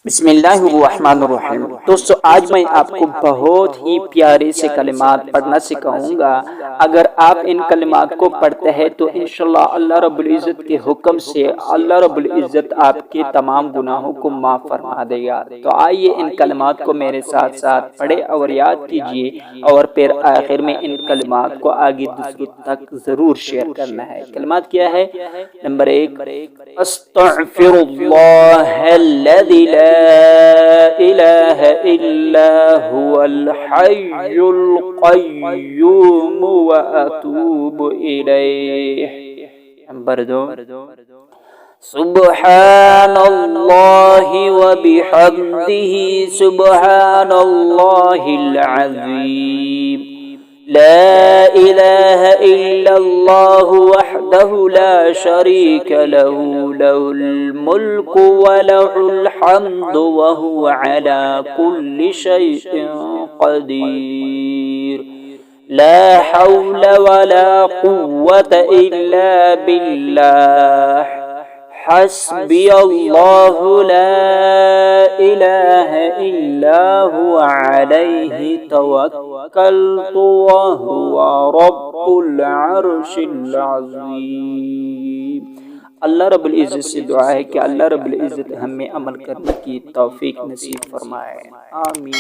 बिस्मिल्लाहिर्रहमानिर्रहीम। दोस्तों, आज मैं आपको बहुत ही प्यारे से कलिमात पढ़ना सिखाऊंगा। अगर आप इन कलिमात को पढ़ते हैं तो इंशाल्लाह अल्लाह रब्बुल इज़्ज़त के हुक्म से अल्लाह रब्बुल इज़्ज़त आपके तमाम गुनाहों को माफ़ फरमा देगा। तो आइए इन कलिमात को मेरे साथ साथ पढ़े और याद कीजिए, और फिर आखिर में इन कलिमात को आगे दूसरों तक ज़रूर शेयर करना है। कलिमात क्या है? नंबर 1, अस्तग़फिरुल्लाहल्लज़ी ला इलाहा इल्ला हुवल हय्युल क़य्यूम व अतूबु इलैह। नंबर 2, सुब्हानल्लाहि व बिहम्दिही सुब्हानल्लाहिल अज़ीम। ला इलाहा इल्लल्लाहु वहदहु ला शरीक लहु लहुल मुल्कु व लहुल हम्दु व हुवा अला कुल्लि शैइन क़दीर। ला हौल वला कुव्वत इल्ला बिल्लाह। हस्बियल्लाहु ला इलाहा इल्ला हुवा अलैहि तवक्कलतु व हुवा रब्बुल अर्शिल अज़ीम। अल्लाह रब्बुल इज़्ज़त से दुआ है कि अल्लाह रब्बुल इज़्ज़त हमें अमल करने की तौफीक नसीब फरमाए। आमीन।